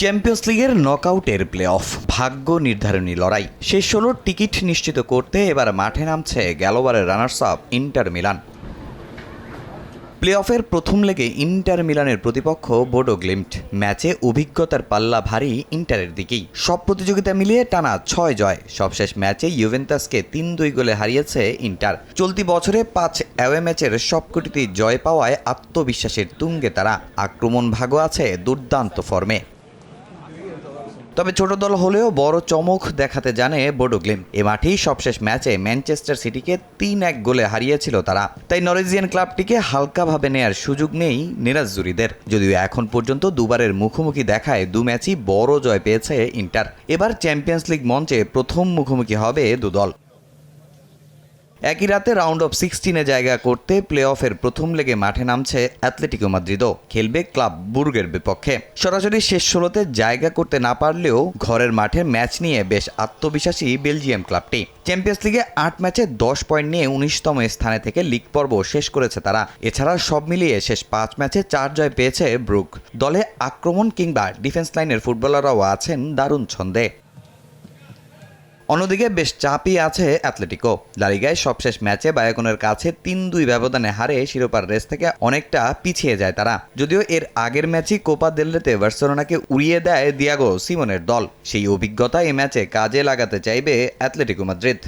Champions লিগের নকআউটের play of ভাগ্য নির্ধারণী লড়াই শেষ ১৬ টিকিট নিশ্চিত করতে এবার মাঠে নামছে গেলবারের runners up Inter Milan. Play অফের প্রথম লেগে ইন্টার মিলানের প্রতিপক্ষ বোডো গ্লিম্ট। ম্যাচে অভিজ্ঞতার পাল্লা ভারী ইন্টারের দিকেই। সব প্রতিযোগিতা মিলিয়ে টানা ৬ জয়। সবশেষ ম্যাচে ইউভেন্টাসকে ৩-২ গোলে হারিয়েছে ইন্টার। চলতি বছরে ৫ অ্যাওয়ে ম্যাচের সবকটিতেই জয় পাওয়ায় আত্মবিশ্বাসের তুঙ্গে তারা। আক্রমণ ভাগও আছে দুর্দান্ত ফর্মে। তবে ছোট দল হলেও বড় চমক দেখাতে জানে বোডো গ্লিম্ট। এ মাঠেই সবশেষ ম্যাচে ম্যানচেস্টার সিটিকে ৩-১ গোলে হারিয়েছিল তারা। তাই নরওয়েজিয়ান ক্লাবটিকে হালকাভাবে নেয়ার সুযোগ নেই নেরাজ্জুরিদের। যদিও এখন পর্যন্ত দুবারের মুখোমুখি দেখায় দু ম্যাচই বড় জয় পেয়েছে ইন্টার। এবার চ্যাম্পিয়ন্স লিগ মঞ্চে প্রথম মুখোমুখি হবে দু দল। একই রাতে রাউন্ড অফ 16-এ জায়গা করতে প্লে অফের প্রথম লেগে মাঠে নামছে অ্যাথলেটিকো মাদ্রিদও। খেলবে ক্লাব বুর্গের বিপক্ষে। সরাসরি শেষ ১৬তে জায়গা করতে না পারলেও ঘরের মাঠে ম্যাচ নিয়ে বেশ আত্মবিশ্বাসী বেলজিয়াম ক্লাবটি। চ্যাম্পিয়ন্স লিগে ৮ ম্যাচে ১০ পয়েন্ট নিয়ে ১৯তম স্থানে থেকে লিগ পর্ব শেষ করেছে তারা। এছাড়া সব মিলিয়ে শেষ ৫ ম্যাচে ৪ জয় পেয়েছে ব্রুগ। দলে আক্রমণ কিংবা ডিফেন্স লাইনের ফুটবলাররাও আছেন দারুণ ছন্দে। অন্যদিকে বেশ চাপই আছে অ্যাথলেটিকো। লা লিগায় সবশেষ ম্যাচে বায়াকনের কাছে ৩-২ ব্যবধানে হারে শিরোপার রেস থেকে অনেকটা পিছিয়ে যায় তারা। যদিও এর আগের ম্যাচই কোপা দেল রেতে বার্সেলোনাকে উড়িয়ে দেয় দিয়াগো সিমোনের দল। সেই অভিজ্ঞতা এই ম্যাচে কাজে লাগাতে চাইবে অ্যাথলেটিকো মাদ্রিদ।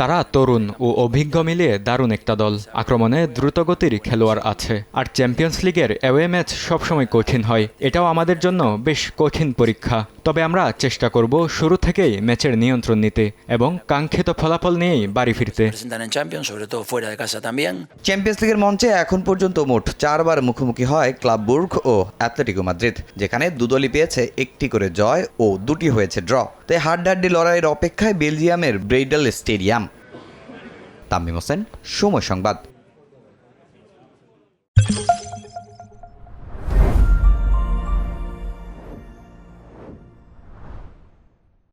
তারা তরুণ ও অভিজ্ঞ মিলিয়ে দারুণ একটা দল। আক্রমণে দ্রুতগতির খেলোয়াড় আছে। আর চ্যাম্পিয়ন্স লিগের অ্যাওয়ে ম্যাচ সবসময় কঠিন হয়। এটাও আমাদের জন্য বেশ কঠিন পরীক্ষা। তবে আমরা চেষ্টা করব শুরু থেকেই ম্যাচের নিয়ন্ত্রণ নিতে এবং কাঙ্ক্ষিত ফলাফল নিয়েই বাড়ি ফিরতে। চ্যাম্পিয়ন্স লিগের মঞ্চে এখন পর্যন্ত মোট ৪ বার মুখোমুখি হয় ক্লাব বুর্গ ও অ্যাথলেটিকো মাদ্রিদ, যেখানে দুদলই পেয়েছে একটি করে জয় ও দুটি হয়েছে ড্র। তাই হাড্ডাহাড্ডি লড়াইয়ের অপেক্ষায় বেলজিয়ামের ব্রেইডেল স্টেডিয়াম। তামিম হোসেন, সময় সংবাদ।